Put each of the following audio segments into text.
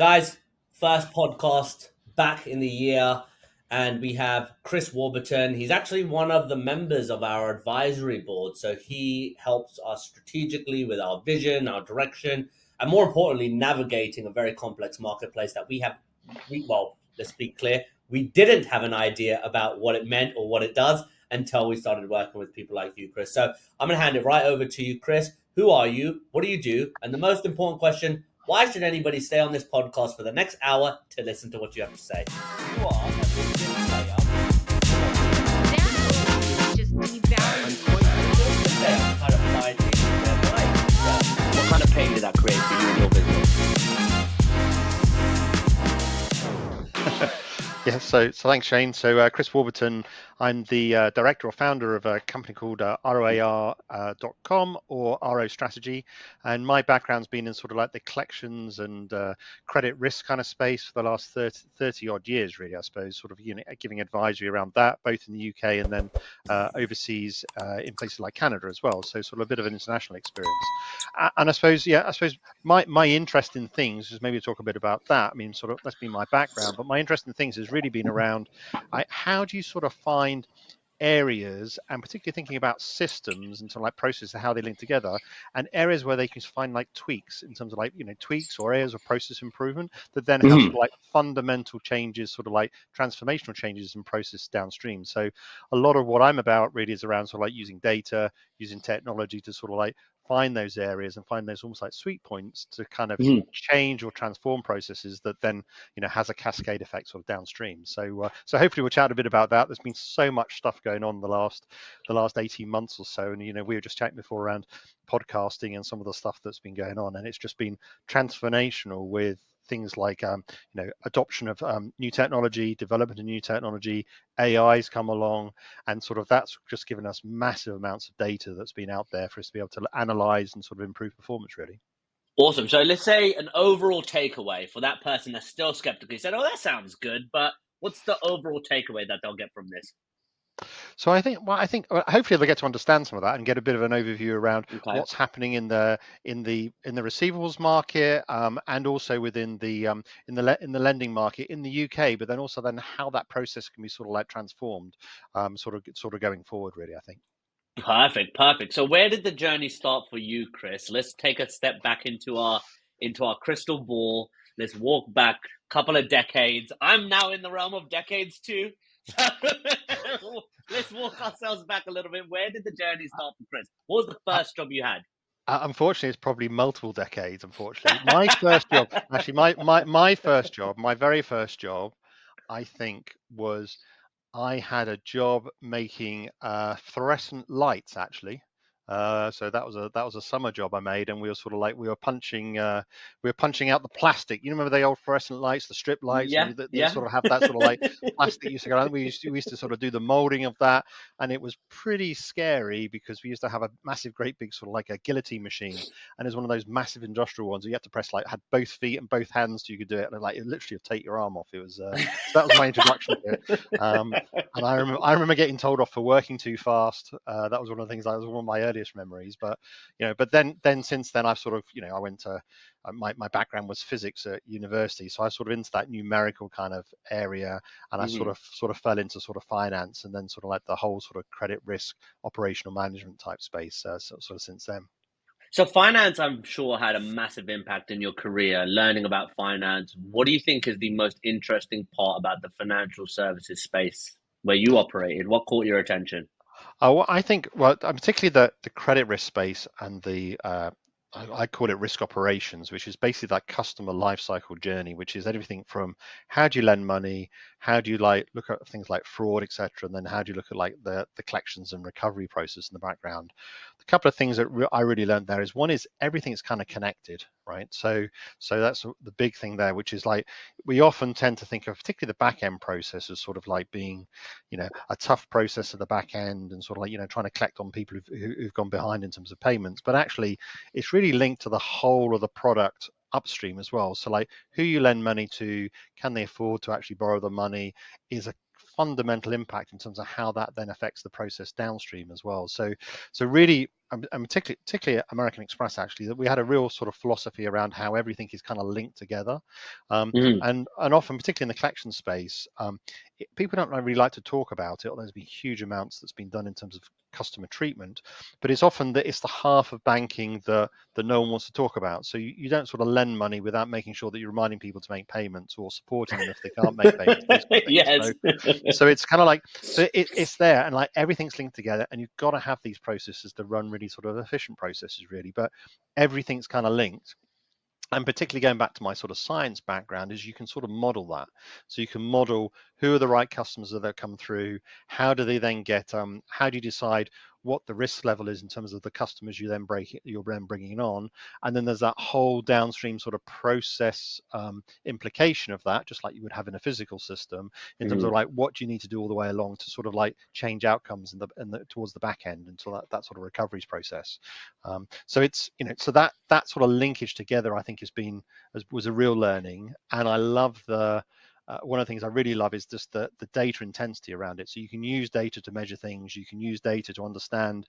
Guys, first podcast back in the year, and we have Chris Warburton. He's actually one of the members of our advisory board, so he helps us strategically with our vision, our direction, and more importantly, navigating a very complex marketplace that well, let's be clear, we didn't have an idea about what it meant or what it does until we started working with people like you, Chris. So I'm going to hand it right over to you, Chris. Who are you? What do you do? And the most important question, why should anybody stay on this podcast for the next hour to listen to what you have to say? You are a business player. That just devalues. What kind of pain did that create for you and your business? Yeah, so thanks, Shane. So Chris Warburton, I'm the director or founder of a company called ROAR.com or RO Strategy, and my background's been in sort of like the collections and credit risk kind of space for the last 30 odd years, really, I suppose, sort of giving advisory around that, both in the UK and then overseas in places like Canada as well. So sort of a bit of an international experience. And I suppose my interest in things is maybe talk a bit about that. I mean, sort of that's been my background, but my interest in things has really been around how do you sort of find areas, and particularly thinking about systems and sort of like processes, how they link together, and areas where they can find like tweaks in terms of like tweaks or areas of process improvement that then have sort of like fundamental changes, sort of like transformational changes in process downstream. So a lot of what I'm about really is around sort of like using data, using technology to sort of like find those areas and find those almost like sweet points to kind of change or transform processes that then has a cascade effect sort of downstream. So hopefully we'll chat a bit about that. There's been so much stuff going on the last 18 months or so, and we were just chatting before around podcasting and some of the stuff that's been going on, and it's just been transformational with things like adoption of new technology, development of new technology, AI's come along, and sort of that's just given us massive amounts of data that's been out there for us to be able to analyze and sort of improve performance, really. Awesome. So let's say an overall takeaway for that person that's still skeptical. Said, "Oh, that sounds good," but what's the overall takeaway that they'll get from this? So I think hopefully they'll get to understand some of that and get a bit of an overview around what's happening in the receivables market, and also within the in the lending market in the UK, but then also how that process can be sort of like transformed, sort of going forward, really, I think. Perfect. So where did the journey start for you, Chris? Let's take a step back into our crystal ball. Let's walk back a couple of decades. I'm now in the realm of decades too. So let's walk ourselves back a little bit. Where did the journey start for Chris? What was the first job you had? Unfortunately, it's probably multiple decades. Unfortunately, my first job, actually, my first job, my very first job, I think was I had a job making fluorescent lights, actually. So that was a summer job I made, and we were punching out the plastic. You remember the old fluorescent lights, the strip lights, Yeah. They sort of have that sort of like plastic used to go on. We used to sort of do the molding of that, and it was pretty scary because we used to have a massive, great big sort of like a guillotine machine, and it was one of those massive industrial ones. You had to press had both feet and both hands so you could do it, and it literally would take your arm off. It was so that was my introduction to it. And I remember getting told off for working too fast. That was one of the things. That was one of my earliest memories. But but then since then I've sort of I went to my background was physics at university, so I was sort of into that numerical kind of area, and I sort of fell into sort of finance, and then sort of like the whole sort of credit risk, operational management type space. Sort of since then. So finance, I'm sure, had a massive impact in your career, learning about finance. What do you think is the most interesting part about the financial services space where you operated? What caught your attention? I think, particularly the credit risk space and the I call it risk operations, which is basically that customer lifecycle journey, which is everything from how do you lend money, how do you look at things like fraud, etc., and then how do you look at the collections and recovery process in the background. The couple of things that I really learned there is, one is everything's kind of connected, right? So that's the big thing there, which is we often tend to think of particularly the back end process as sort of like being a tough process at the back end and sort of trying to collect on people who've gone behind in terms of payments, but actually it's really linked to the whole of the product upstream as well. So who you lend money to, can they afford to actually borrow the money, is a fundamental impact in terms of how that then affects the process downstream as well. So really and particularly at American Express, actually, that we had a real sort of philosophy around how everything is kind of linked together. Mhm. And often, particularly in the collection space, people don't really like to talk about it, although there's been huge amounts that's been done in terms of customer treatment, but it's often that it's the half of banking that no one wants to talk about. So you don't sort of lend money without making sure that you're reminding people to make payments or supporting them if they can't make payments, those kind of things. Yes. So it's kind of like, so it's there, and like everything's linked together, and you've got to have these processes to run really sort of efficient processes, really, but everything's kind of linked. And particularly going back to my sort of science background, is you can sort of model that. So you can model who are the right customers that come through, how do they then get, how do you decide what the risk level is in terms of the customers you're then bringing on, and then there's that whole downstream sort of process implication of that, just like you would have in a physical system, in terms of like what do you need to do all the way along to sort of like change outcomes towards the back end until that sort of recoveries process. So it's, so that sort of linkage together, I think, was a real learning. And I love one of the things I really love is just the data intensity around it. So you can use data to measure things. You can use data to understand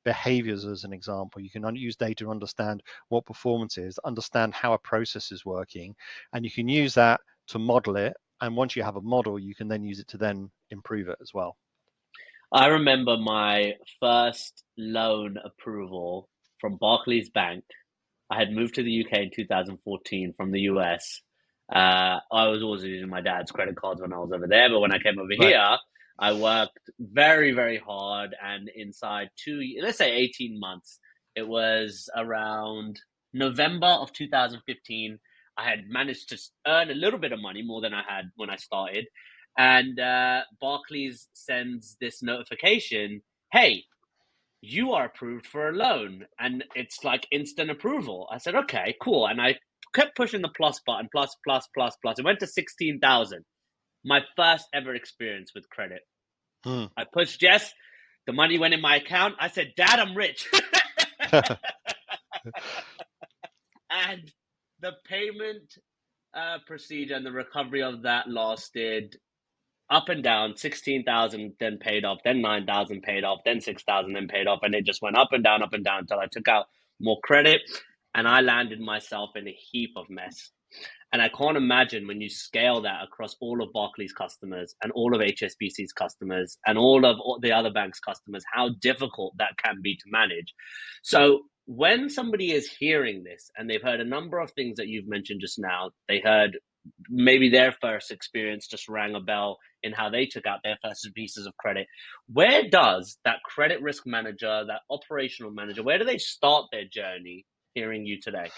behaviors, as an example. You can use data to understand what performance is, understand how a process is working, and you can use that to model it. And once you have a model, you can then use it to then improve it as well. I remember my first loan approval from Barclays Bank. I had moved to the UK in 2014 from the US. I was always using my dad's credit cards when I was over there, but when I came over Right. here, I worked very, very hard. And inside let's say 18 months, it was around November of 2015, I had managed to earn a little bit of money, more than I had when I started. And Barclays sends this notification, hey, you are approved for a loan, and it's like instant approval. I said, okay, cool. And I kept pushing the plus button, plus, plus, plus, plus. It went to 16,000. My first ever experience with credit. Hmm. I pushed yes. The money went in my account. I said, Dad, I'm rich. And the payment procedure and the recovery of that lasted up and down. 16,000 then paid off, then 9,000 paid off, then 6,000 then paid off, and it just went up and down until I took out more credit, and I landed myself in a heap of mess. And I can't imagine when you scale that across all of Barclays customers and all of HSBC's customers and all of the other banks' customers, how difficult that can be to manage. So when somebody is hearing this and they've heard a number of things that you've mentioned just now, they heard maybe their first experience just rang a bell in how they took out their first pieces of credit. Where does that credit risk manager, that operational manager, where do they start their journey hearing you today?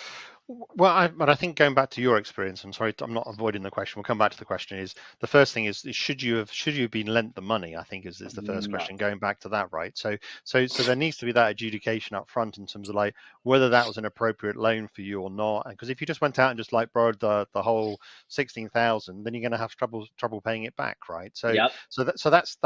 Well, but I think going back to your experience, I'm sorry, I'm not avoiding the question. We'll come back to the question. Is the first thing is should you have been lent the money? I think is the first No. question. Going back to that, right? So there needs to be that adjudication up front in terms of like whether that was an appropriate loan for you or not. And because if you just went out and just like borrowed the whole 16,000, then you're going to have trouble paying it back, right? Yep. So that's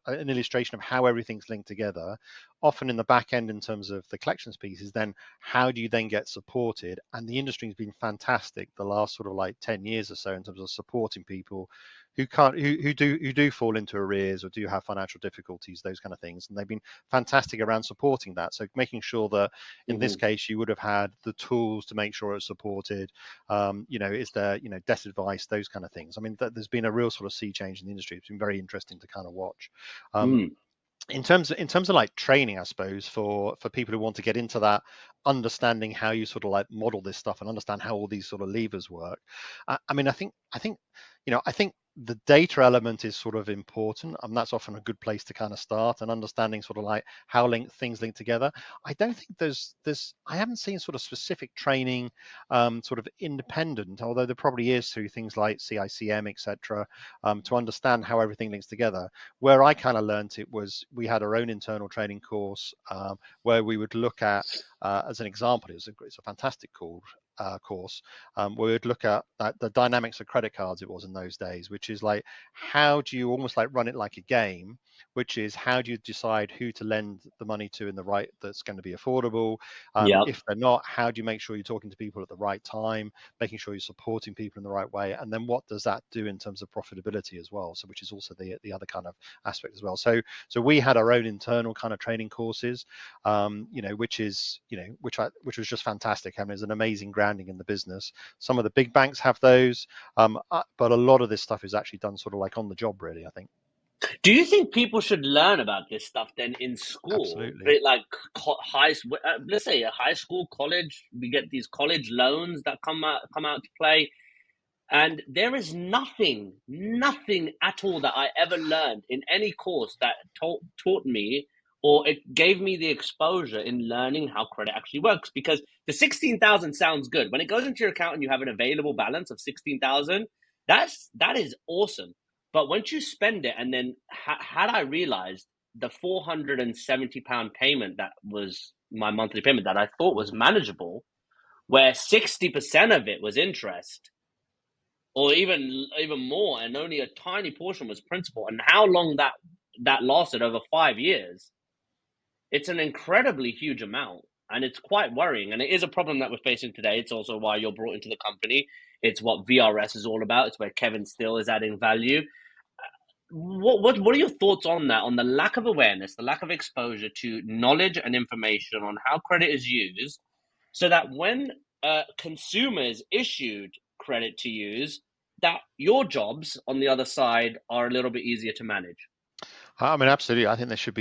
an illustration of how everything's linked together. Often in the back end, in terms of the collections pieces, then how do you then get supported? And the industry has been fantastic the last sort of like 10 years or so in terms of supporting people who can't who do fall into arrears or do have financial difficulties, those kind of things. And they've been fantastic around supporting that. So making sure that in this case you would have had the tools to make sure it was supported. Is there debt advice, those kind of things. I mean, there's been a real sort of sea change in the industry. It's been very interesting to kind of watch. In terms of like training, I suppose for people who want to get into that, understanding how you sort of like model this stuff and understand how all these sort of levers work. I mean, I think the data element is sort of important, and that's often a good place to kind of start and understanding sort of like how things link together. I don't think I haven't seen sort of specific training sort of independent, although there probably is through things like CICM, etc., to understand how everything links together. Where I kind of learned it was we had our own internal training course where we would look at, as an example, it's a fantastic course, course, we would look at the dynamics of credit cards. It was in those days, which is like, how do you almost like run it like a game, which is how do you decide who to lend the money to in the right that's going to be affordable. Yep. If they're not, how do you make sure you're talking to people at the right time, making sure you're supporting people in the right way, and then what does that do in terms of profitability as well? So which is also the other kind of aspect as well. So we had our own internal kind of training courses, which was just fantastic. I mean, there's an amazing grounding in the business. Some of the big banks have those, but a lot of this stuff is actually done sort of like on the job, really, I think. Do you think people should learn about this stuff then in school? Absolutely. But like let's say a high school, college, we get these college loans that come out to play. And there is nothing at all that I ever learned in any course that taught me, or it gave me the exposure in learning how credit actually works. Because the 16,000 sounds good. When it goes into your account and you have an available balance of 16,000, that is awesome. But once you spend it, and then had I realized the £470 payment that was my monthly payment that I thought was manageable, where 60% of it was interest, or even more, and only a tiny portion was principal, and how long that lasted, over 5 years, it's an incredibly huge amount, and it's quite worrying, and it is a problem that we're facing today. It's also why you're brought into the company. It's what VRS is all about. It's where Kevin Still is adding value. What are your thoughts on that, on the lack of awareness, the lack of exposure to knowledge and information on how credit is used, so that when consumers issued credit to use, that your jobs on the other side are a little bit easier to manage? I mean, absolutely. I think there should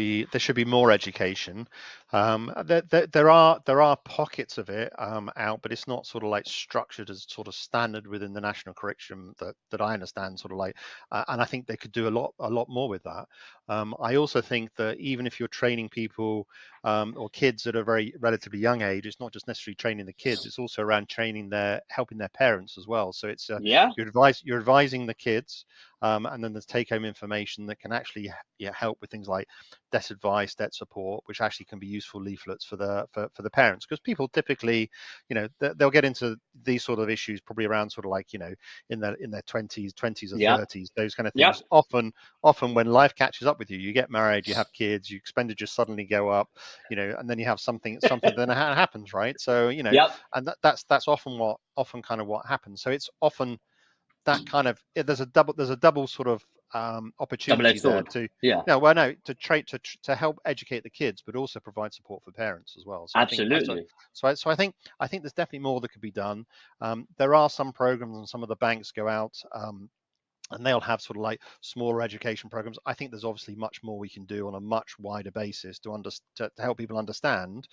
be more education. There are pockets of it out, but it's not sort of like structured as sort of standard within the national curriculum that I understand. Sort of like, and I think they could do a lot more with that. I also think that even if you're training people or kids at a very relatively young age, it's not just necessarily training the kids; it's also around helping their parents as well. So it's Yeah. you're advising the kids. And then there's take-home information that can actually help with things like debt advice, debt support, which actually can be useful leaflets for the parents, because people typically, they'll get into these sort of issues probably around sort of like, in their 20s or Yep. 30s, those kind of Yep. things. Often when life catches up with you, you get married, you have kids, your expenditures suddenly go up, and then you have something then happens, right? So, Yep. and that's often kind of what happens. So it's often that kind of, there's a double sort of opportunity Double-edged there sword. to Yeah. to help educate the kids, but also provide support for parents as well. So I think Absolutely. I think there's definitely more that could be done. There are some programs, and some of the banks go out, and they'll have sort of like smaller education programs. I think there's obviously much more we can do on a much wider basis to help people understand,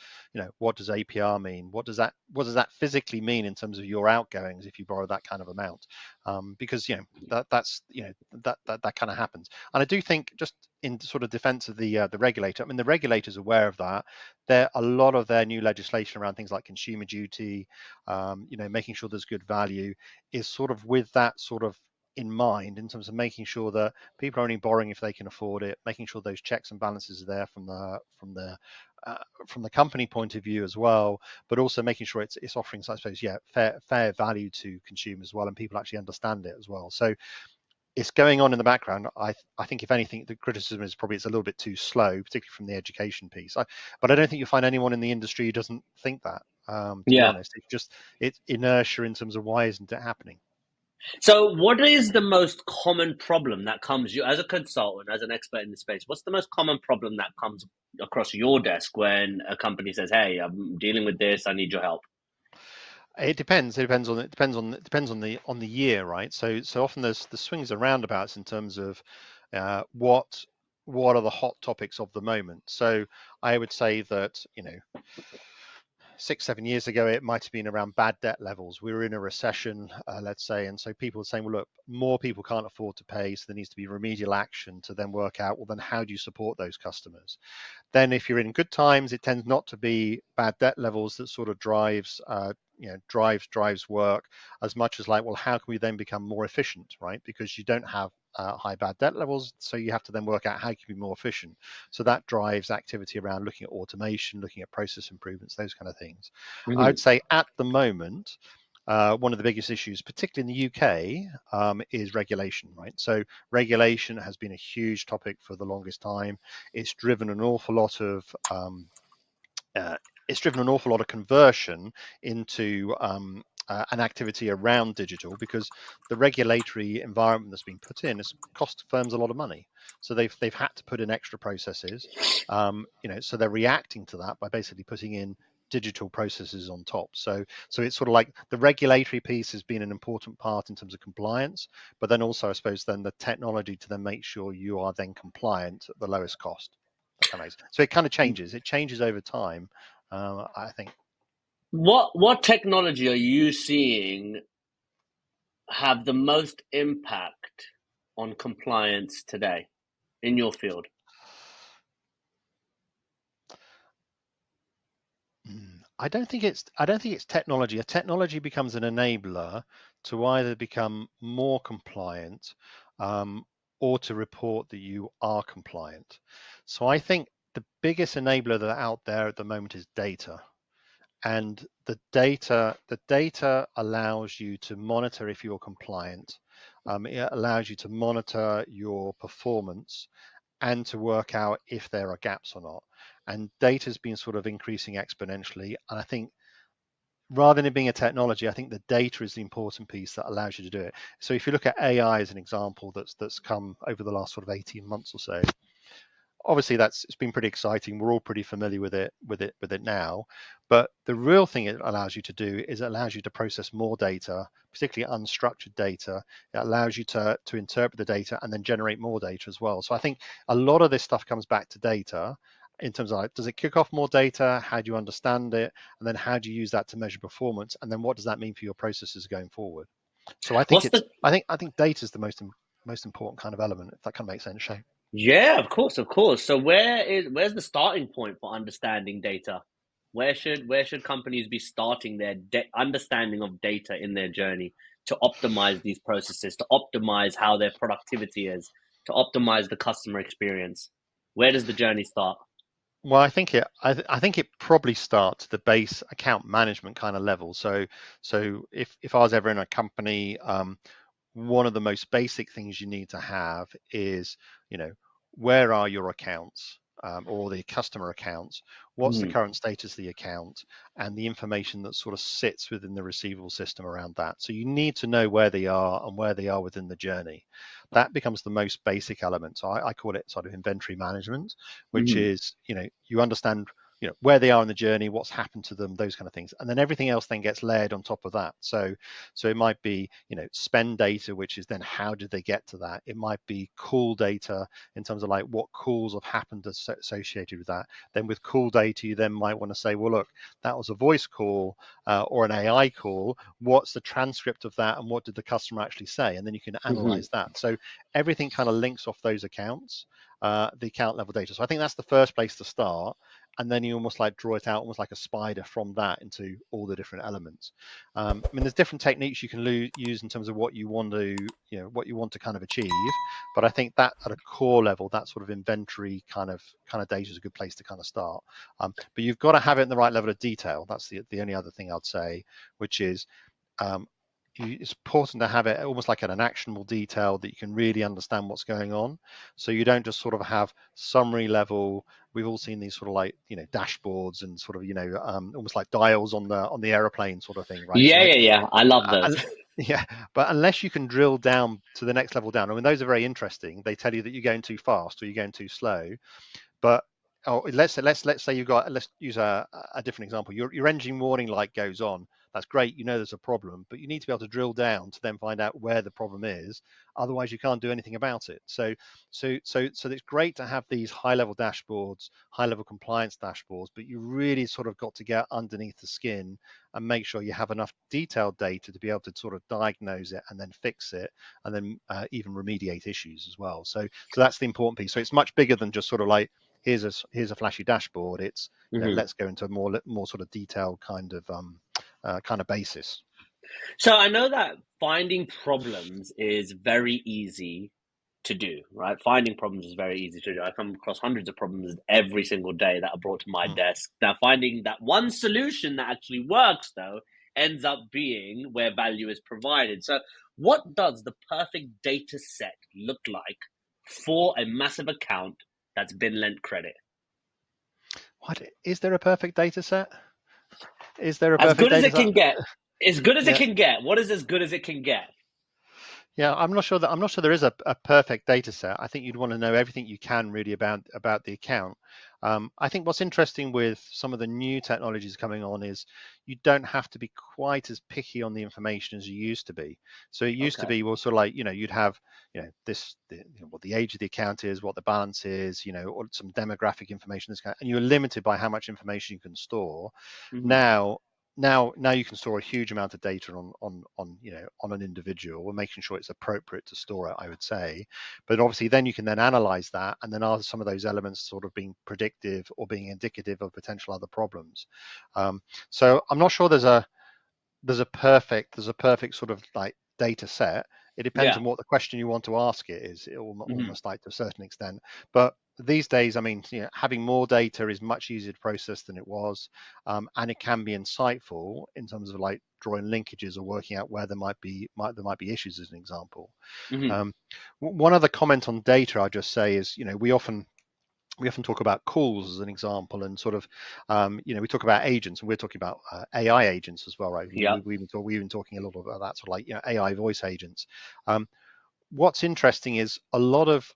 what does APR mean? What does that physically mean in terms of your outgoings if you borrow that kind of amount? Because that kind of happens. And I do think, just in sort of defense of the regulator, I mean, the regulator's aware of that. A lot of their new legislation around things like consumer duty, making sure there's good value, is sort of with that sort of in mind, in terms of making sure that people are only borrowing if they can afford it, making sure those checks and balances are there from the company point of view as well, but also making sure it's offering, I suppose, fair value to consumers as well, and people actually understand it as well. So it's going on in the background. I think, if anything, the criticism is probably it's a little bit too slow, particularly from the education piece. But I don't think you'll find anyone in the industry who doesn't think that. To be Yeah. honest, it's inertia in terms of why isn't it happening. So, what is the most common problem that comes you as a consultant, as an expert in the space? What's the most common problem that comes across your desk when a company says, "Hey, I'm dealing with this. I need your help"? It depends. It depends on the year, right? So often there's the swings and roundabouts in terms of what are the hot topics of the moment. So I would say that 6-7 years ago, it might have been around bad debt levels. We were in a recession, let's say, and so people were saying, well, look, more people can't afford to pay, so there needs to be remedial action to then work out, well, then how do you support those customers? Then if you're in good times, it tends not to be bad debt levels that sort of drives drives work as much as like, well, how can we then become more efficient, right? Because you don't have high bad debt levels, so you have to then work out how you can be more efficient. So that drives activity around looking at automation, looking at process improvements, those kind of things. I would say at the moment, one of the biggest issues, particularly in the UK, is regulation, right? So regulation has been a huge topic for the longest time. It's driven an awful lot of conversion into an activity around digital, because the regulatory environment that's been put in has cost firms a lot of money. So they've had to put in extra processes, so they're reacting to that by basically putting in digital processes on top. So it's sort of like the regulatory piece has been an important part in terms of compliance, but then also I suppose then the technology to then make sure you are then compliant at the lowest cost. That kind of makes sense. So it kind of changes. It changes over time, I think. What technology are you seeing have the most impact on compliance today in your field? I don't think it's technology. A technology becomes an enabler to either become more compliant, or to report that you are compliant. So I think the biggest enabler that out there at the moment is data. And the data allows you to monitor if you're compliant. It allows you to monitor your performance and to work out if there are gaps or not. And data has been sort of increasing exponentially. And I think rather than it being a technology, I think the data is the important piece that allows you to do it. So if you look at AI as an example that's come over the last sort of 18 months or so, obviously it's been pretty exciting. We're all pretty familiar with it now. But the real thing it allows you to do is it allows you to process more data, particularly unstructured data. It allows you to interpret the data and then generate more data as well. So I think a lot of this stuff comes back to data in terms of like, does it kick off more data? How do you understand it? And then how do you use that to measure performance? And then what does that mean for your processes going forward? So I think What's the I think data is the most important kind of element, if that kind of makes sense, Shay. Yeah, of course, of course. So where's the starting point for understanding data? Where should companies be starting their understanding of data in their journey to optimize these processes, to optimize how their productivity is, to optimize the customer experience? Where does the journey start? Well, I think it probably starts at the base account management kind of level. So if I was ever in a company, one of the most basic things you need to have is, where are your accounts, or the customer accounts? What's the Mm, current status of the account, and the information that sort of sits within the receivable system around that. So you need to know where they are and where they are within the journey. That becomes the most basic element. So I call it sort of inventory management, which mm, is, you understand where they are in the journey, what's happened to them, those kind of things, and then everything else then gets layered on top of that. So it might be spend data, which is then how did they get to that. It might be call data in terms of like what calls have happened associated with that. Then with call data, you then might want to say, well, look, that was a voice call, or an AI call. What's the transcript of that, and what did the customer actually say? And then you can mhm. analyze that. So everything kind of links off those accounts, the account level data. So I think that's the first place to start, and then you almost like draw it out almost like a spider from that into all the different elements. I mean, there's different techniques you can use in terms of what you want to kind of achieve, but I think that at a core level, that sort of inventory kind of data is a good place to kind of start. But you've got to have it in the right level of detail. That's the only other thing I'd say, which is, it's important to have it almost like at an actionable detail that you can really understand what's going on. So you don't just sort of have summary level. We've all seen these sort of like, dashboards and sort of, almost like dials on the airplane sort of thing, right? So Yeah, like, yeah, yeah. I love those. uh, yeah, but unless you can drill down to the next level down, I mean, those are very interesting. They tell you that you're going too fast or you're going too slow. But let's say let's use a different example. Your engine warning light goes on. That's great. There's a problem, but you need to be able to drill down to then find out where the problem is. Otherwise, you can't do anything about it. So it's great to have these high level dashboards, high level compliance dashboards, but you really sort of got to get underneath the skin and make sure you have enough detailed data to be able to sort of diagnose it and then fix it, and then even remediate issues as well. So that's the important piece. So it's much bigger than just sort of like, here's a flashy dashboard. It's, Mhm. let's go into a more sort of detailed kind of kind of basis. So I know that finding problems is very easy to do, right? Finding problems is very easy to do. I come across hundreds of problems every single day that are brought to my Mm. desk. Now, finding that one solution that actually works, though, ends up being where value is provided. So, what does the perfect data set look like for a massive account that's been lent credit? What is there a perfect data set? Is there a As perfect good as data it set? can get. As good as it Yeah. can get. What is as good as it can get? Yeah, I'm not sure there is a perfect data set. I think you'd want to know everything you can really about the account. I think what's interesting with some of the new technologies coming on is you don't have to be quite as picky on the information as you used to be. So it used to Okay. be, well, sort of like, you'd have, what the age of the account is, what the balance is, or some demographic information, this kind, and you're limited by how much information you can store. Mm-hmm. Now you can store a huge amount of data on an individual, and making sure it's appropriate to store it, I would say. But obviously then you can then analyze that, and then are some of those elements sort of being predictive or being indicative of potential other problems. So I'm not sure there's a perfect sort of like data set. It depends Yeah. on what the question you want to ask it is, Mm-hmm. almost like, to a certain extent. But these days, I mean, having more data is much easier to process than it was, and it can be insightful in terms of like drawing linkages or working out where there might be issues, as an example. Mm-hmm. One other comment on data I'll just say is, we often talk about calls as an example, and sort of, we talk about agents, and we're talking about AI agents as well, right? Yeah. We've been talking a lot about that, sort of like, AI voice agents. What's interesting is a lot of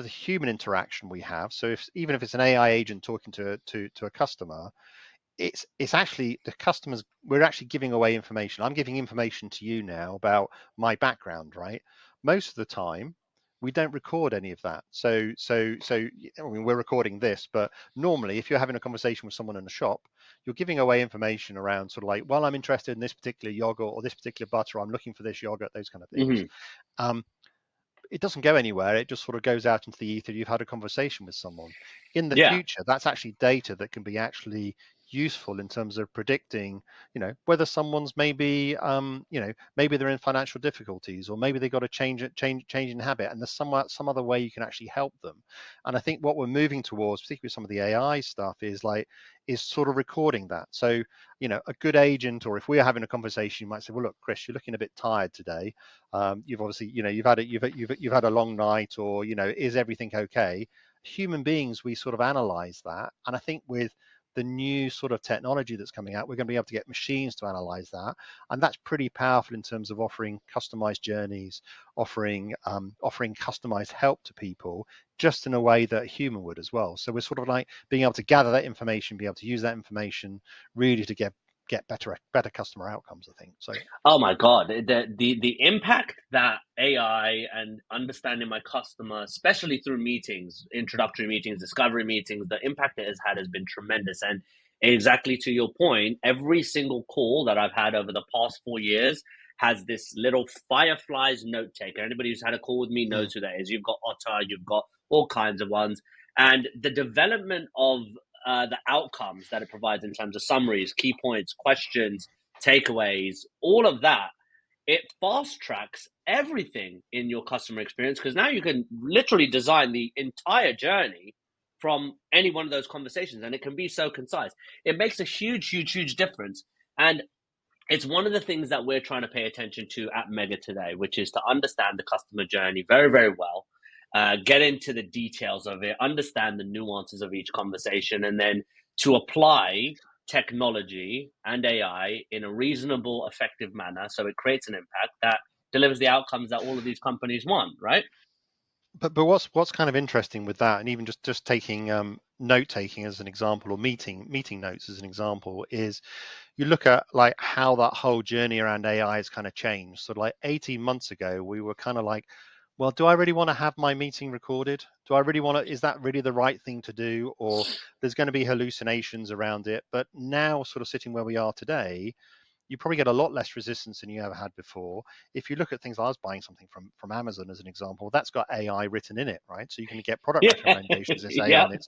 the human interaction we have. So even if it's an AI agent talking to a customer, it's actually the customers, we're actually giving away information. I'm giving information to you now about my background, right? Most of the time we don't record any of that. I mean, we're recording this, but normally if you're having a conversation with someone in a shop, you're giving away information around sort of like, well, I'm interested in this particular yogurt or this particular butter, I'm looking for this yogurt, those kind of things. Mm-hmm. um, it doesn't go anywhere. It just sort of goes out into the ether. You've had a conversation with someone. In the Yeah. future, that's actually data that can be actually useful in terms of predicting, whether someone's maybe, maybe they're in financial difficulties, or maybe they got a change in habit, and there's some other way you can actually help them. And I think what we're moving towards, particularly with some of the AI stuff, is sort of recording that. So, a good agent, or if we're having a conversation, you might say, well, look, Chris, you're looking a bit tired today. You've obviously, you've had a long night, or, is everything okay? Human beings, we sort of analyze that. And I think with the new sort of technology that's coming out, we're going to be able to get machines to analyze that. And that's pretty powerful in terms of offering customized journeys, offering customized help to people, just in a way that a human would as well. So we're sort of like being able to gather that information, be able to use that information really to get better customer outcomes, I think. So Oh my God, the impact that AI and understanding my customer, especially through meetings, introductory meetings, discovery meetings, the impact it has had has been tremendous. And exactly to your point, every single call that I've had over the past 4 years has this little Fireflies note taker. Anybody who's had a call with me knows who that is. You've got Otter, you've got all kinds of ones. And the development of the outcomes that it provides in terms of summaries, key points, questions, takeaways, all of that, it fast tracks everything in your customer experience, because now you can literally design the entire journey from any one of those conversations, and it can be so concise. It makes a huge difference. And it's one of the things that we're trying to pay attention to at Mega today, which is to understand the customer journey very well, get into the details of it, understand the nuances of each conversation, and then to apply technology and AI in a reasonable, effective manner so it creates an impact that delivers the outcomes that all of these companies want, right? but what's kind of interesting with that, and even just taking note taking as an example, or meeting notes as an example, is you look at like how that whole journey around AI has kind of changed. So like 18 months ago, we were kind of like, well, do I really want to have my meeting recorded? Do I really want to, is that really the right thing to do? Or there's going to be hallucinations around it. But now, sort of sitting where we are today, you probably get a lot less resistance than you ever had before. If you look at things, I was buying something from Amazon as an example, that's got AI written in it, right? So you can get product Yeah. recommendations, there's AI Yeah. on it.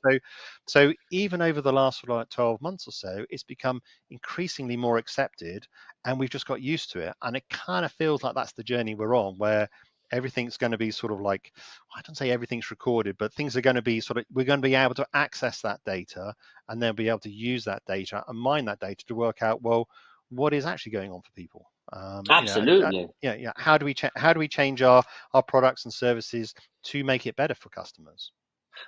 So even over the last sort of like 12 months or so, it's become increasingly more accepted, and we've just got used to it. And it kind of feels like that's the journey we're on, where everything's going to be sort of like, I don't say everything's recorded, but things are going to be sort of, we're going to be able to access that data, and then be able to use that data and mine that data to work out, well, what is actually going on for people. Absolutely. Yeah. How do we change our products and services to make it better for customers?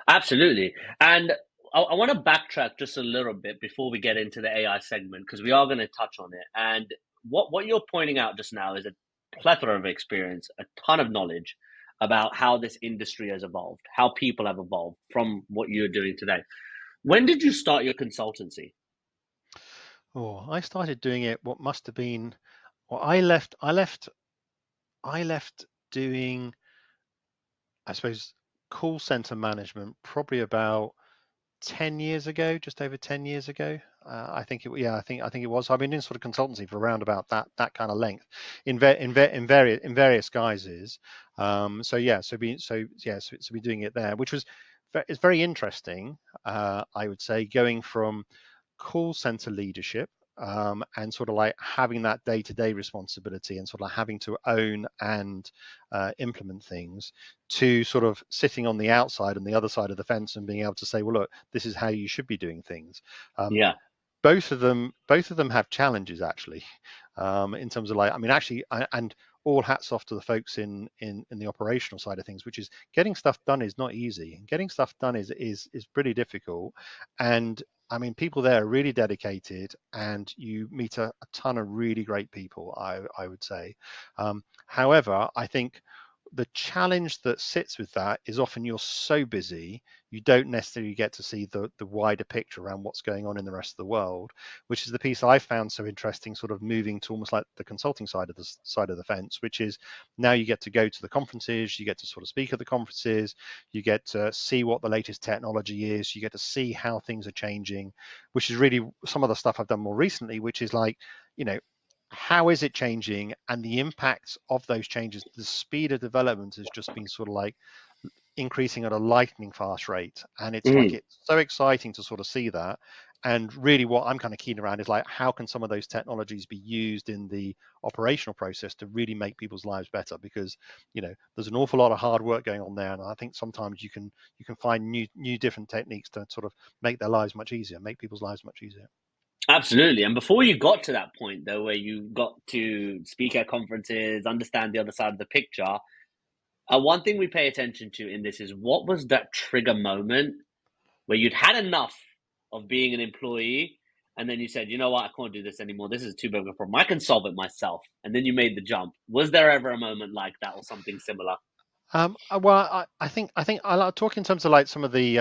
Absolutely. And I want to backtrack just a little bit before we get into the AI segment, because we are going to touch on it. And what you're pointing out just now is a plethora of experience, a ton of knowledge about how this industry has evolved, how people have evolved from what you're doing today. When did you start your consultancy? Oh, I started doing it. What must have been? Well, I left doing, I suppose, call center management probably about 10 years ago, just over 10 years ago. I think it was. I've been in sort of consultancy for around about that kind of length, in various guises. So be doing it there, which was it's very interesting. I would say, going from call center leadership, and sort of like having that day-to-day responsibility and sort of having to own and implement things, to sort of sitting on the outside and the other side of the fence and being able to say, well, look, this is how you should be doing things. Yeah. Both of them have challenges, actually, in terms of like, I mean, actually, and all hats off to the folks in the operational side of things, which is getting stuff done is not easy. Getting stuff done is pretty difficult. And I mean, people there are really dedicated, and you meet a ton of really great people, I would say. However, I think the challenge that sits with that is often you're so busy, you don't necessarily get to see the wider picture around what's going on in the rest of the world, which is the piece I found so interesting, sort of moving to almost like the consulting side of the fence, which is now you get to go to the conferences, you get to sort of speak at the conferences, you get to see what the latest technology is, you get to see how things are changing, which is really some of the stuff I've done more recently, which is like, you know, how is it changing, and the impacts of those changes. The speed of development has just been sort of like increasing at a lightning fast rate, and it's like, Mm. it's so exciting to sort of see that. And really what I'm kind of keen around is like, how can some of those technologies be used in the operational process to really make people's lives better? Because, you know, there's an awful lot of hard work going on there, and I think sometimes you can find new different techniques to sort of make their lives much easier, make people's lives much easier. Absolutely. And before you got to that point, though, where you got to speak at conferences, understand the other side of the picture, one thing we pay attention to in this is, what was that trigger moment where you'd had enough of being an employee, and then you said, you know what, I can't do this anymore. This is too big of a problem. I can solve it myself. And then you made the jump. Was there ever a moment like that or something similar? Well, I think I like talk in terms of like some of the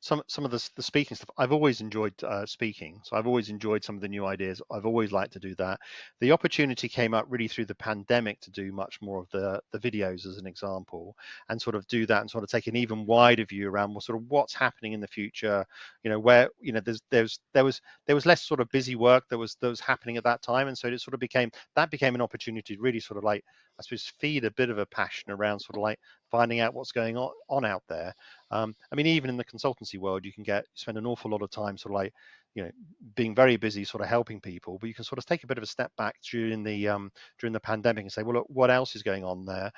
some of the speaking stuff. I've always enjoyed speaking, so I've always enjoyed some of the new ideas. I've always liked to do that. The opportunity came up really through the pandemic to do much more of the videos, as an example, and sort of do that and sort of take an even wider view around sort of what's happening in the future. You know, where, you know, there was less sort of busy work that was happening at that time, and so it sort of became an opportunity to really sort of like, I suppose, feed a bit of a passion around sort of like finding out what's going on out there. I mean, even in the consultancy world, you can spend an awful lot of time sort of like, you know, being very busy, sort of helping people, but you can sort of take a bit of a step back during the pandemic and say, well, look, what else is going on there?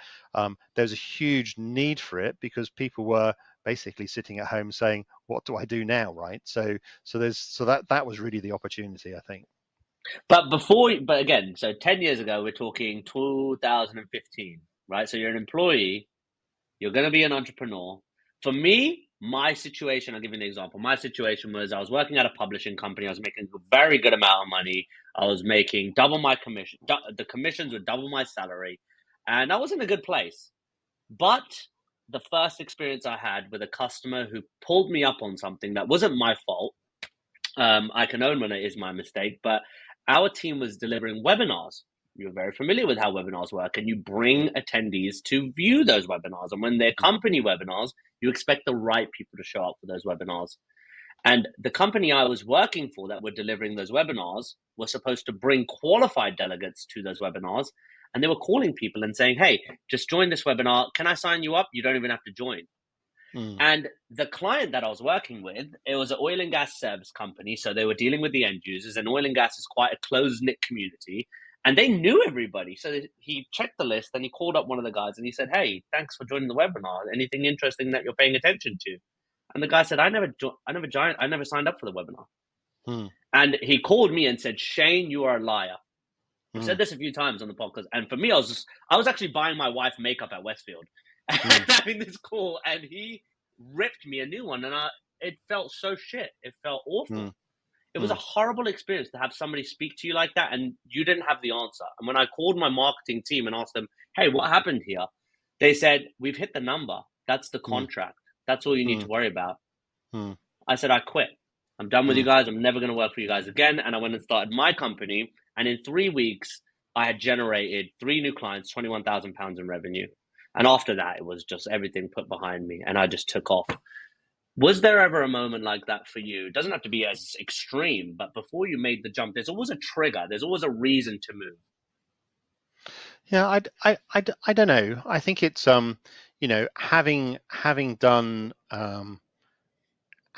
There's a huge need for it, because people were basically sitting at home saying, what do I do now, right? So that was really the opportunity, I think. But again, so 10 years ago, we're talking 2015, right? So you're an employee, you're going to be an entrepreneur. For me, my situation, I'll give you an example. My situation was, I was working at a publishing company. I was making a very good amount of money. I was making double my commission. The commissions were double my salary. And I was in a good place. But the first experience I had with a customer who pulled me up on something that wasn't my fault, I can own when it is my mistake, but our team was delivering webinars. You're very familiar with how webinars work, and you bring attendees to view those webinars. And when they're company webinars, you expect the right people to show up for those webinars. And the company I was working for that were delivering those webinars were supposed to bring qualified delegates to those webinars. And they were calling people and saying, hey, just join this webinar. Can I sign you up? You don't even have to join. And the client that I was working with, it was an oil and gas service company. So they were dealing with the end users, and oil and gas is quite a close-knit community. And they knew everybody. So he checked the list and he called up one of the guys and he said, hey, thanks for joining the webinar. Anything interesting that you're paying attention to? And the guy said, I never signed up for the webinar. And he called me and said, Shane, you are a liar. I've said this a few times on the podcast. And for me, I was actually buying my wife makeup at Westfield and having this call, and he ripped me a new one. And it felt so shit. It felt awful. It was a horrible experience to have somebody speak to you like that, and you didn't have the answer. And when I called my marketing team and asked them, hey, what happened here? They said, we've hit the number. That's the contract. That's all you need to worry about. I said, I quit. I'm done with you guys. I'm never going to work for you guys again. And I went and started my company. And in 3 weeks, I had generated 3 new clients, £21,000 in revenue. And after that, it was just everything put behind me, and I just took off. Was there ever a moment like that for you? It doesn't have to be as extreme, but before you made the jump, there's always a trigger. There's always a reason to move. Yeah, I don't know. I think it's having done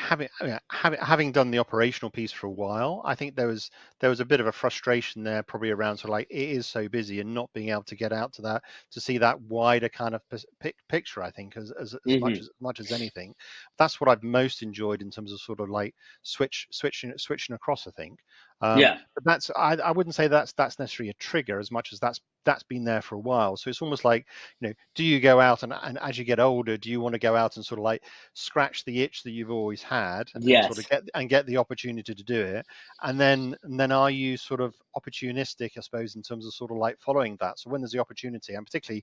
having done the operational piece for a while, I think there was a bit of a frustration there, probably around sort of like, it is so busy and not being able to get out to see that wider kind of picture. I think as much as anything, that's what I've most enjoyed in terms of sort of like switching across. I think, but that's I wouldn't say that's necessarily a trigger as much as that's been there for a while. So it's almost like, do you go out and as you get older, do you want to go out and sort of like scratch the itch that you've always had and sort of get the opportunity to do it, and then are you sort of opportunistic, I suppose, in terms of sort of like following that? So when there's the opportunity, and particularly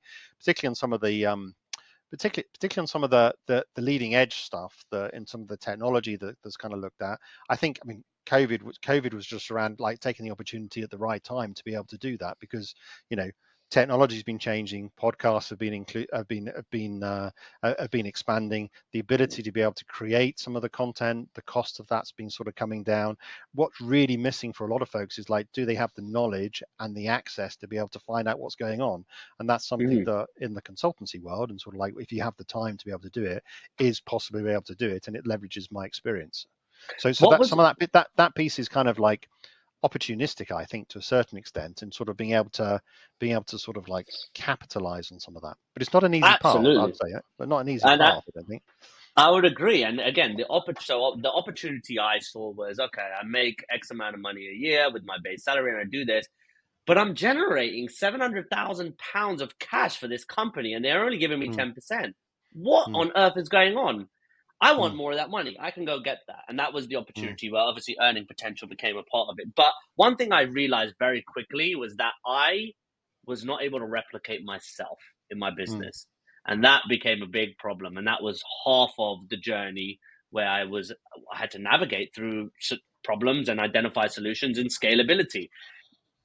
on some of the particularly on some of the leading edge stuff, in some of the technology that's kind of looked at, I mean COVID was just around like taking the opportunity at the right time to be able to do that, because technology's been changing, podcasts have been expanding, the ability to be able to create some of the content, the cost of that's been sort of coming down. What's really missing for a lot of folks is like, do they have the knowledge and the access to be able to find out what's going on? And that's something that in the consultancy world, and sort of like, if you have the time to be able to do it, is possibly be able to do it, and it leverages my experience. So some of that piece is kind of like opportunistic, I think, to a certain extent, and sort of being able to sort of like capitalize on some of that. But it's not an easy path, I'd say, but not an easy path, I don't think. I would agree. And again, the opportunity I saw was, okay, I make X amount of money a year with my base salary and I do this, but I'm generating £700,000 of cash for this company and they're only giving me 10%. What on earth is going on? I want more of that money. I can go get that. And that was the opportunity where obviously earning potential became a part of it. But one thing I realized very quickly was that I was not able to replicate myself in my business. And that became a big problem. And that was half of the journey where I had to navigate through problems and identify solutions and scalability.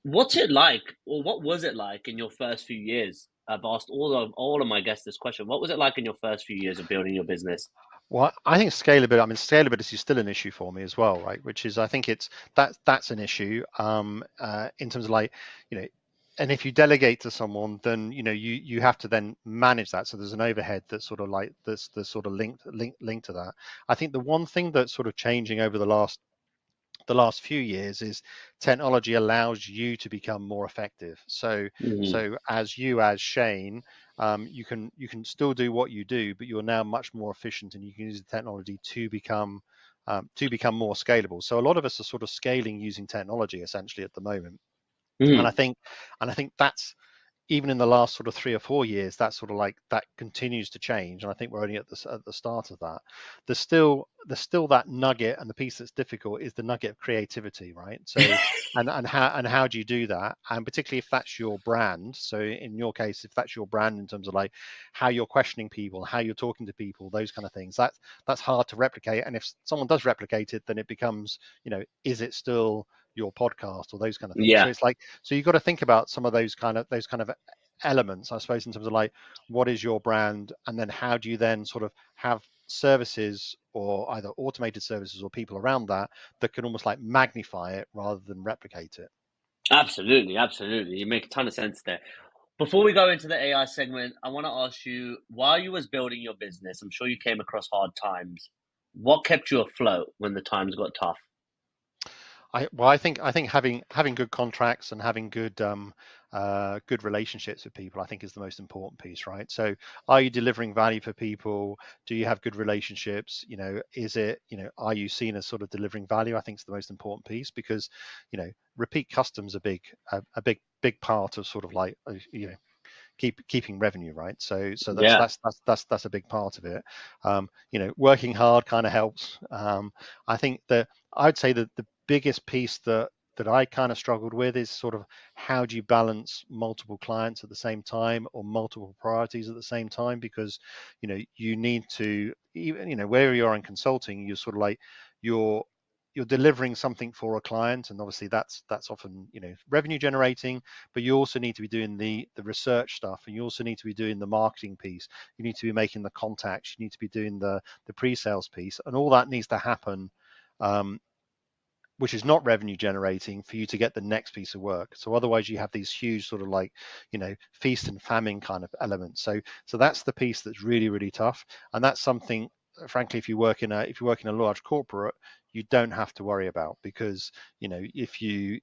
What's it like, or what was it like in your first few years? I've asked all of my guests this question. What was it like in your first few years of building your business? Well, I think scalability is still an issue for me as well, right? Which is, I think that's an issue in terms of like, and if you delegate to someone, then you have to then manage that. So there's an overhead that's sort of like this sort of linked to that. I think the one thing that's sort of changing over the last few years is technology allows you to become more effective. So as Shane, you can still do what you do, but you're now much more efficient, and you can use the technology to become more scalable. So a lot of us are sort of scaling using technology essentially at the moment. And I think that's, even in the last sort of 3 or 4 years, that sort of like that continues to change. And I think we're only at the start of that. There's still that nugget, and the piece that's difficult is the nugget of creativity, right? So and how do you do that? And particularly if that's your brand. So in your case, if that's your brand in terms of like how you're questioning people, how you're talking to people, those kind of things, that's hard to replicate. And if someone does replicate it, then it becomes, is it still your podcast or those kind of things? So it's like, so you've got to think about some of those kind of elements, I suppose, in terms of like, what is your brand, and then how do you then sort of have services or either automated services or people around that can almost like magnify it rather than replicate it. Absolutely, absolutely. You make a ton of sense there. Before we go into the AI segment, I want to ask you, while you was building your business, I'm sure you came across hard times. What kept you afloat when the times got tough? I think having good contracts and having good relationships with people, I think, is the most important piece, right? So, are you delivering value for people? Do you have good relationships? Is it, are you seen as sort of delivering value? I think is the most important piece, because, repeat customers are big part of sort of like, keeping revenue, right? So Yeah. that's a big part of it. Working hard kind of helps. I think that I'd say that the biggest piece that I kind of struggled with is sort of, how do you balance multiple clients at the same time or multiple priorities at the same time? Because you need to, even where you are in consulting, you're sort of like, you're delivering something for a client, and obviously that's often revenue generating, but you also need to be doing the research stuff, and you also need to be doing the marketing piece. You need to be making the contacts, you need to be doing the pre-sales piece, and all that needs to happen, which is not revenue generating, for you to get the next piece of work. So otherwise you have these huge sort of like, feast and famine kind of elements. So that's the piece that's really, really tough. And that's something, frankly, if you work in a large corporate, you don't have to worry about, because if you've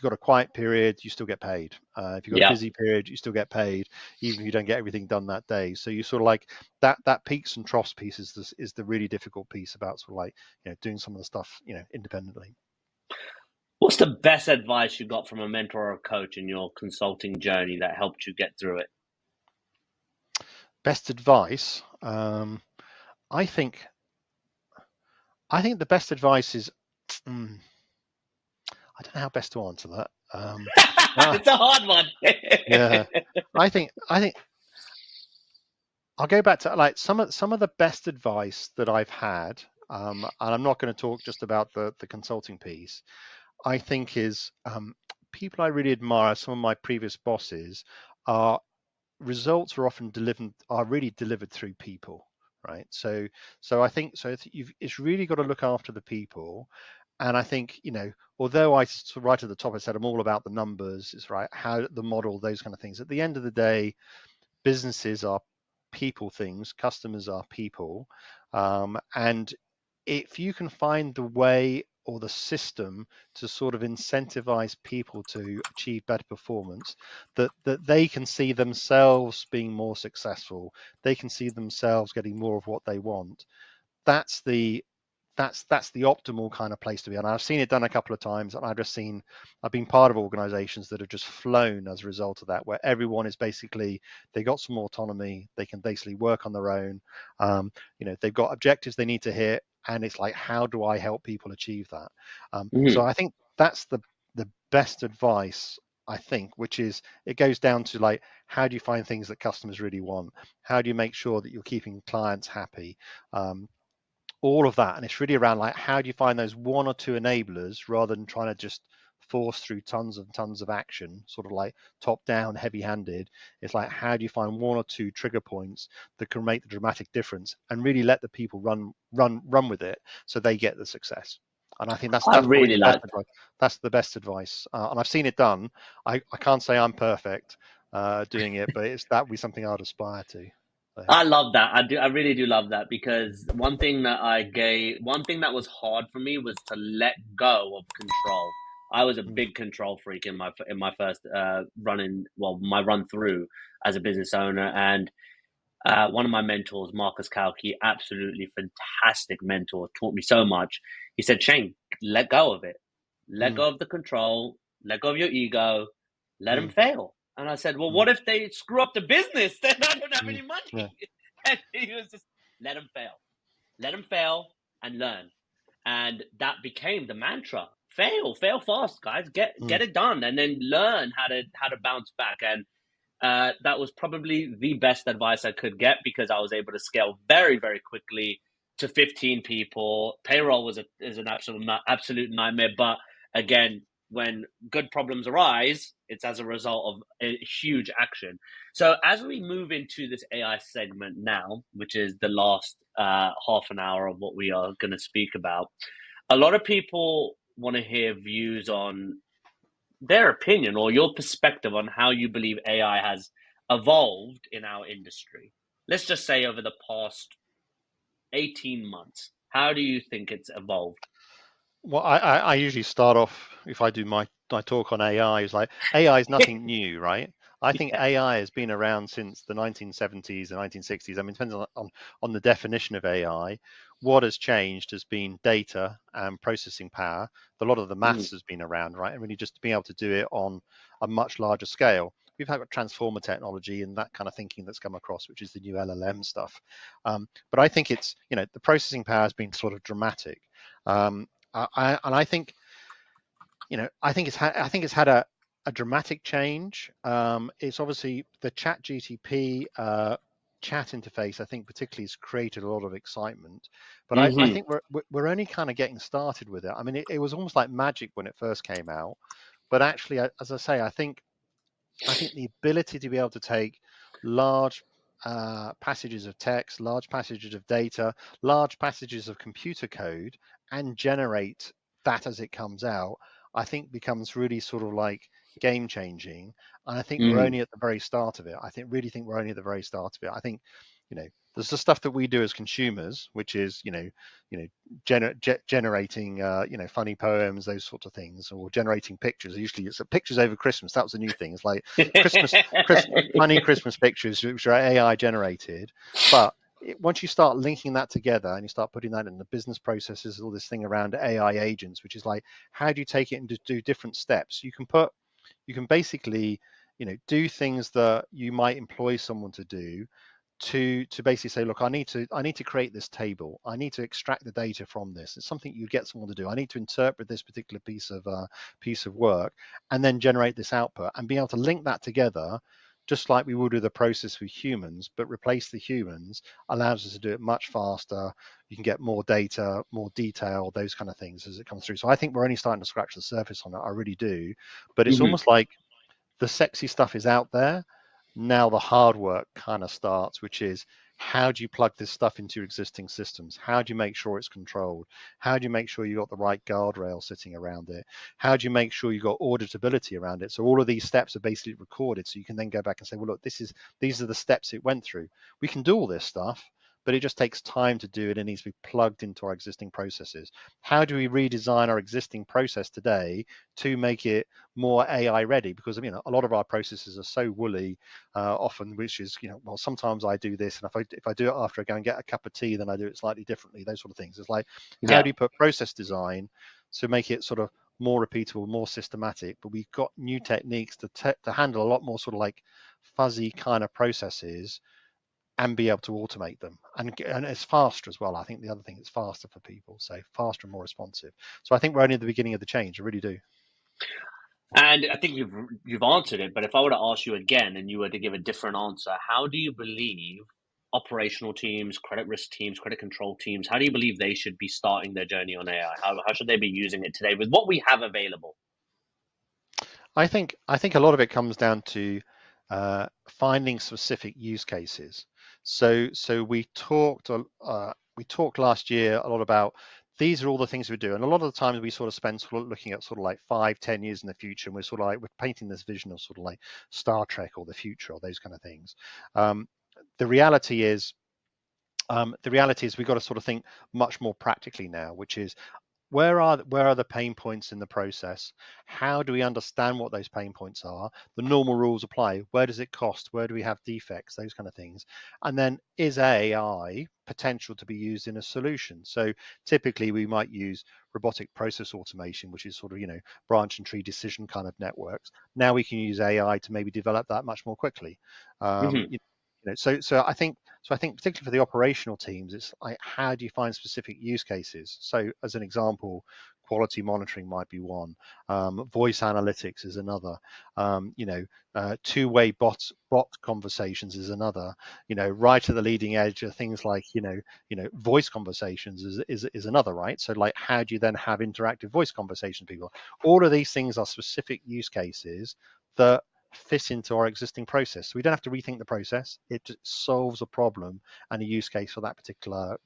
got a quiet period, you still get paid. If you've got a Yeah. busy period, you still get paid, even if you don't get everything done that day. So you sort of like that peaks and troughs piece is the really difficult piece about sort of like, doing some of the stuff, independently. What's the best advice you got from a mentor or a coach in your consulting journey that helped you get through it? Best advice, I think the best advice is, I don't know how best to answer that. It's a hard one. Yeah, I think I'll go back to like some of the best advice that I've had, and I'm not going to talk just about the consulting piece. I think is, people I really admire, some of my previous bosses, are results are often really delivered through people, right? So I think so. It's really got to look after the people, and I think, although I sort of right at the top I said I'm all about the numbers, it's right, how the model, those kind of things. At the end of the day, businesses are people things, customers are people, and if you can find the way or the system to sort of incentivize people to achieve better performance, that they can see themselves being more successful, they can see themselves getting more of what they want, that's the optimal kind of place to be. And I've seen it done a couple of times, and I've been part of organizations that have just flown as a result of that, where everyone is basically, they got some autonomy, they can basically work on their own, they've got objectives they need to hit, and it's like, how do I help people achieve that? So I think that's the best advice, I think, which is, it goes down to like, how do you find things that customers really want? How do you make sure that you're keeping clients happy? All of that. And it's really around like, how do you find those one or two enablers, rather than trying to just force through tons and tons of action, sort of like top down, heavy handed. It's like, how do you find one or two trigger points that can make the dramatic difference, and really let the people run with it, so they get the success. And I think that's I probably really the best like advice. That's the best advice, and I've seen it done. I can't say I'm perfect doing it, but that would be something I'd aspire to. So. I love that. I do. I really do love that, because one thing that was hard for me was to let go of control. I was a big control freak in my first my run through as a business owner, and one of my mentors, Marcus Kalki, absolutely fantastic mentor, taught me so much. He said, "Shane, let go of it. Let Mm, go of the control. Let go of your ego. Let them mm, fail." And I said, "Well, mm, what if they screw up the business? Then I don't have mm, any yeah. money." And he was just, "Let them fail. Let them fail and learn." And that became the mantra. Fail fast, guys. Get Mm, it done, and then learn how to bounce back. And that was probably the best advice I could get, because I was able to scale very, very quickly to 15 people. Payroll is an absolute nightmare. But again, when good problems arise, it's as a result of a huge action. So as we move into this AI segment now, which is the last half an hour of what we are going to speak about, a lot of people want to hear views on their opinion or your perspective on how you believe AI has evolved in our industry. Let's just say over the past 18 months. How do you think it's evolved? Well, I usually start off, if I do my talk on AI, is like AI is nothing new, right? I think Yeah. AI has been around since the 1970s and 1960s. I mean, it depends on the definition of AI. What has changed has been data and processing power. A lot of the Mm, maths has been around, right? And really just being able to do it on a much larger scale. We've had transformer technology and that kind of thinking that's come across, which is the new LLM stuff. But I think it's, the processing power has been sort of dramatic. And I think, I think it's had a dramatic change. It's obviously the Chat GTP chat interface. I think particularly has created a lot of excitement, but I mm-hmm. think we're only kind of getting started with it. I mean, it was almost like magic when it first came out, but actually, as I say, I think the ability to be able to take large passages of text, large passages of data, large passages of computer code, and generate that as it comes out, I think becomes really sort of like game changing. And I think we're Mm. only at the very start of it. Really think we're only at the very start of it. I think, there's the stuff that we do as consumers, which is, generating, funny poems, those sorts of things, or generating pictures. Usually, it's pictures over Christmas. That was a new thing. It's like funny Christmas pictures, which are AI generated. But once you start linking that together and you start putting that in the business processes, all this thing around AI agents, which is like, how do you take it and do different steps? You can basically, do things that you might employ someone to do to basically say, look, I need to create this table. I need to extract the data from this. It's something you get someone to do. I need to interpret this particular piece of work, and then generate this output and be able to link that together, just like we would with a process with humans, but replace the humans allows us to do it much faster. You can get more data, more detail, those kind of things as it comes through. So I think we're only starting to scratch the surface on it. I really do, but it's Mm-hmm. almost like the sexy stuff is out there. Now the hard work kind of starts, which is how do you plug this stuff into your existing systems? How do you make sure it's controlled? How do you make sure you got the right guardrail sitting around it? How do you make sure you got auditability around it? So all of these steps are basically recorded, so you can then go back and say, well, look, these are the steps it went through. We can do all this stuff, but it just takes time to do it. It needs to be plugged into our existing processes. How do we redesign our existing process today to make it more AI ready? Because a lot of our processes are so woolly often, which is, well, sometimes I do this, and if I do it after I go and get a cup of tea, then I do it slightly differently. Those sort of things. It's like, how Yeah. do you put process design to make it sort of more repeatable, more systematic? But we've got new techniques to handle a lot more sort of like fuzzy kind of processes and be able to automate them, and it's faster as well. I think the other thing is faster for people, so faster and more responsive. So I think we're only at the beginning of the change. I really do. And I think you've answered it, but if I were to ask you again and you were to give a different answer, how do you believe operational teams, credit risk teams, credit control teams, how do you believe they should be starting their journey on AI? How should they be using it today with what we have available? I think a lot of it comes down to finding specific use cases. So we talked last year a lot about these are all the things we do, and a lot of the times we sort of spend sort of looking at sort of like 5-10 years in the future, and we're sort of like we're painting this vision of sort of like Star Trek or the future or those kind of things. Um, the reality is we've got to sort of think much more practically now, which is where are the pain points in the process? How do we understand what those pain points are? The normal rules apply. Where does it cost? Where do we have defects? Those kind of things. And then is AI potential to be used in a solution? So typically we might use robotic process automation, which is sort of, branch and tree decision kind of networks. Now we can use AI to maybe develop that much more quickly. Mm-hmm. So I think particularly for the operational teams, it's like, how do you find specific use cases? So as an example, quality monitoring might be one. Voice analytics is another. Two-way bot conversations is another. Right at the leading edge are things like voice conversations is another, right? So like, how do you then have interactive voice conversations with people? All of these things are specific use cases that fit into our existing process. So we don't have to rethink the process. It just solves a problem and a use case for that particular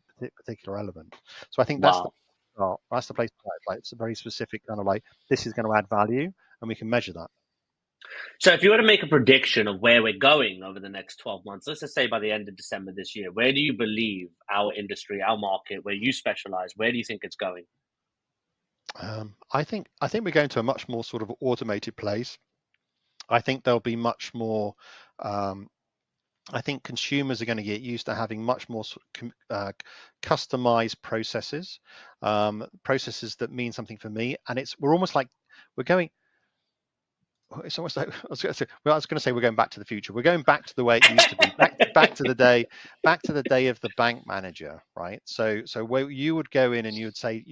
element. So I think that's the Wow. that's the place to start. Like, it's a very specific kind of like, this is going to add value, and we can measure that. So if you were to make a prediction of where we're going over the next 12 months, let's just say by the end of December this year, where do you believe our industry, our market, where you specialize, where do you think it's going? I think we're going to a much more sort of automated place. I think there'll be much more. I think consumers are going to get used to having much more customized processes, processes that mean something for me. And we're almost like we're going. It's almost like I was going to say we're going back to the future. We're going back to the way it used to be, back to the day of the bank manager, right? So where you would go in and you would say,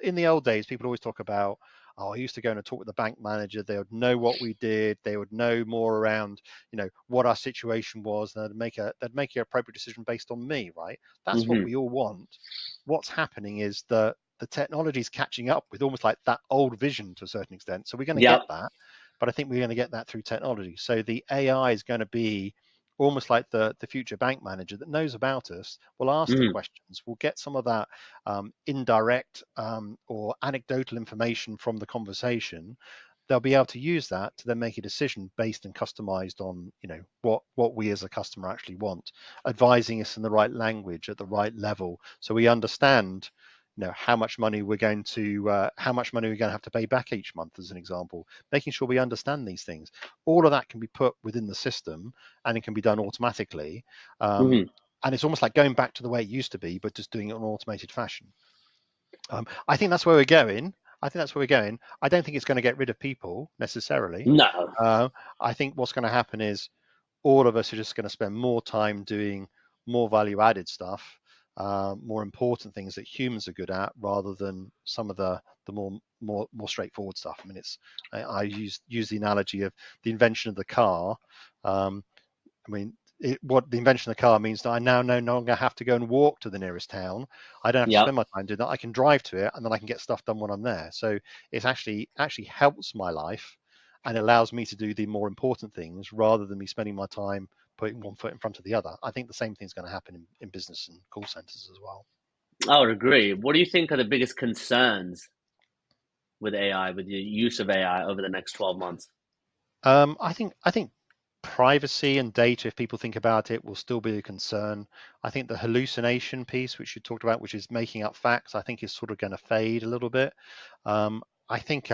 in the old days, people always talk about, oh, I used to go in and talk with the bank manager. They would know what we did. They would know more around, what our situation was. And they'd make an appropriate decision based on me, right? That's what we all want. What's happening is that the technology is catching up with almost like that old vision to a certain extent. So we're going to get that. But I think we're going to get that through technology. So the AI is going to be almost like the future bank manager that knows about us. We'll ask the questions. We'll get some of that indirect or anecdotal information from the conversation. They'll be able to use that to then make a decision based and customized on, what we as a customer actually want, advising us in the right language at the right level, so we understand how much money we're going to have to pay back each month, as an example, making sure we understand these things. All of that can be put within the system, and it can be done automatically. And it's almost like going back to the way it used to be, but just doing it in an automated fashion. I think that's where we're going. I don't think it's going to get rid of people necessarily. No. I think what's going to happen is all of us are just going to spend more time doing more value added stuff, more important things that humans are good at, rather than some of the more straightforward stuff. I mean, I use the analogy of the invention of the car. What the invention of the car means that I now no longer have to go and walk to the nearest town. I don't have to spend my time doing that. I can drive to it, and then I can get stuff done when I'm there. So it actually helps my life and allows me to do the more important things, rather than me spending my time putting one foot in front of the other. I think the same thing is going to happen in business and call centers as well. I would agree. What do you think are the biggest concerns with AI, with the use of AI over the next 12 months? I think privacy and data, if people think about it, will still be a concern. I think the hallucination piece, which you talked about, which is making up facts, I think is sort of going to fade a little bit. I think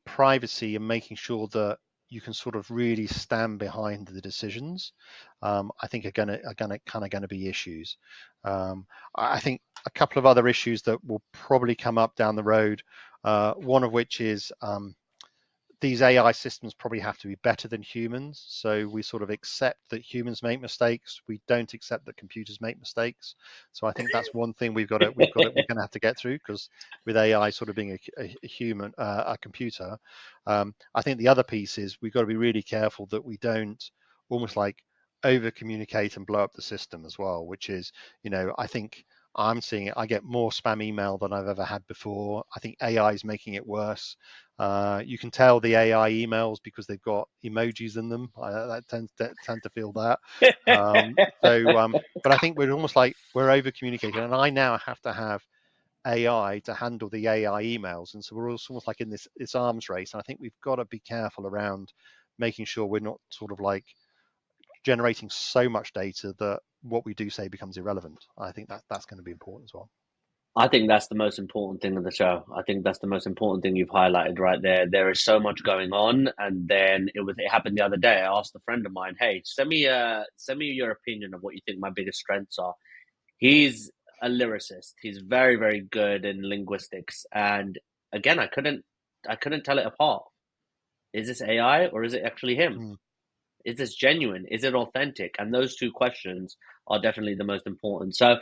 privacy and making sure that you can sort of really stand behind the decisions, I think are going to be issues. I think a couple of other issues that will probably come up down the road. One of which is these AI systems probably have to be better than humans. So we sort of accept that humans make mistakes. We don't accept that computers make mistakes. So I think that's one thing we're going to have to get through, because with AI sort of being a computer, I think the other piece is we've got to be really careful that we don't almost like over communicate and blow up the system as well, which is, I think I'm seeing it. I get more spam email than I've ever had before. I think AI is making it worse. You can tell the AI emails because they've got emojis in them. I tend to feel that. But I think we're almost like we're over communicating, and I now have to have AI to handle the AI emails, and so we're almost like in this arms race. And I think we've got to be careful around making sure we're not sort of like generating so much data that what we do say becomes irrelevant. I think that's going to be important as well. I think that's the most important thing of the show. I think that's the most important thing you've highlighted right there. There is so much going on, and then it happened the other day. I asked a friend of mine, "Hey, send me your opinion of what you think my biggest strengths are." He's a lyricist. He's very, very good in linguistics, and again, I couldn't tell it apart. Is this AI or is it actually him? Is this genuine? Is it authentic? And those two questions are definitely the most important. So,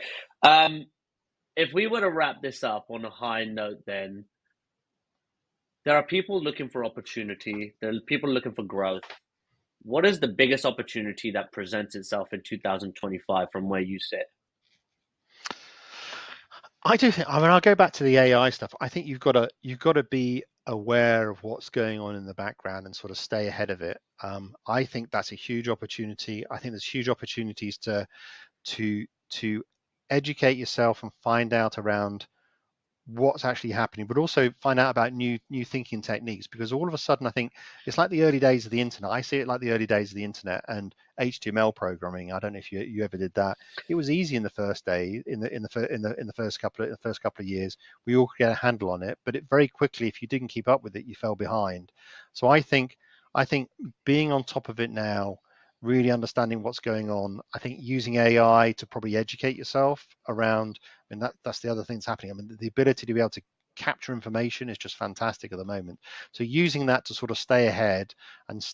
if we were to wrap this up on a high note, then there are people looking for opportunity. There are people looking for growth. What is the biggest opportunity that presents itself in 2025 from where you sit? I do think. I mean, I'll go back to the AI stuff. I think you've got to be aware of what's going on in the background and sort of stay ahead of it. I think that's a huge opportunity. I think there's huge opportunities to educate yourself and find out around what's actually happening, but also find out about new thinking techniques, because all of a sudden I think it's like the early days of the internet. I see it like the early days of the internet and HTML programming. I don't know if you ever did that. It was easy in the first day, in the first couple of years. We all could get a handle on it, but it very quickly, if you didn't keep up with it, you fell behind. So I think being on top of it now, really understanding what's going on. I think using AI to probably educate yourself around. I mean, that's the other thing that's happening. I mean, the ability to be able to capture information is just fantastic at the moment. So using that to sort of stay ahead and,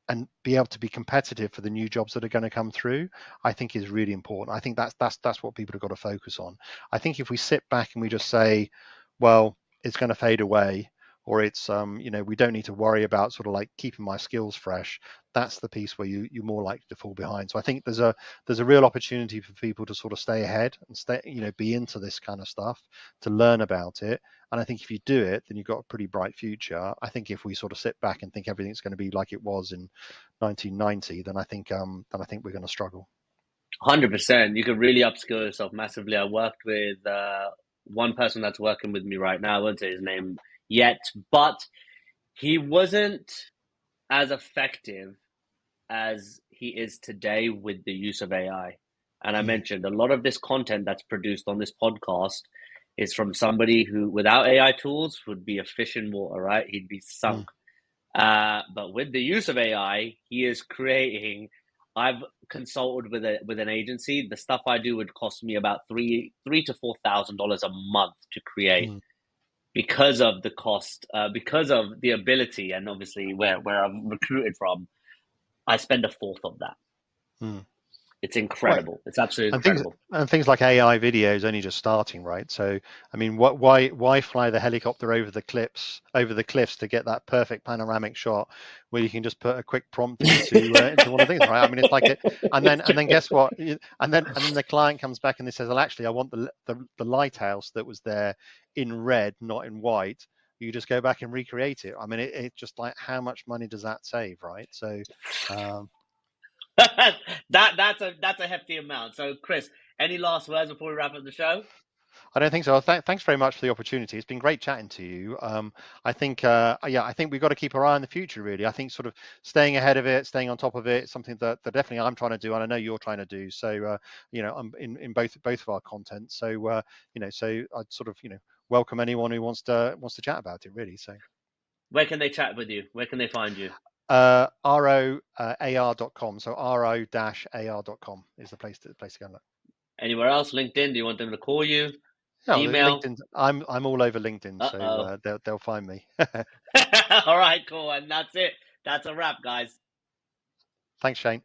and be able to be competitive for the new jobs that are going to come through, I think is really important. I think that's what people have got to focus on. I think if we sit back and we just say, well, it's going to fade away, or it's we don't need to worry about sort of like keeping my skills fresh, that's the piece where you're more likely to fall behind. So I think there's a real opportunity for people to sort of stay ahead and be into this kind of stuff, to learn about it. And I think if you do it, then you've got a pretty bright future. I think if we sort of sit back and think everything's going to be like it was in 1990, then I think we're going to struggle. 100%. You could really upskill yourself massively. I worked with one person that's working with me right now. I won't say his name yet, but he wasn't as effective as he is today with the use of AI. And I mentioned a lot of this content that's produced on this podcast is from somebody who, without AI tools, would be a fish in water, right? He'd be sunk. But with the use of AI, he is creating. I've consulted with an agency. The stuff I do would cost me about $3,000 to $4,000 a month to create, because of the cost, because of the ability, and obviously where I'm recruited from. I spend a fourth of that. It's incredible. Right. It's absolutely incredible. Things like AI video is only just starting, right? So, I mean, why fly the helicopter over the cliffs to get that perfect panoramic shot where you can just put a quick prompt into one of the things, right? I mean, it's like it, and then guess what? And then the client comes back and they says, well, actually, I want the lighthouse that was there in red, not in white. You just go back and recreate it. I mean, it's just like, how much money does that save, right? So. That's a hefty amount. So, Chris, any last words before we wrap up the show? I don't think so. Thanks very much for the opportunity. It's been great chatting to you. I think we've got to keep our eye on the future, really. I think sort of staying ahead of it, staying on top of it, something that definitely I'm trying to do, and I know you're trying to do. So, I'm in both of our content. So, so I'd sort of, welcome anyone who wants to chat about it, really. So, where can they chat with you? Where can they find you? roar.com. So ro-ar.com is the place to go and look. Anywhere else? LinkedIn? Do you want them to call you? No, email? LinkedIn. I'm all over LinkedIn, so they'll find me. All right, cool. And that's it. That's a wrap, guys. Thanks, Shane.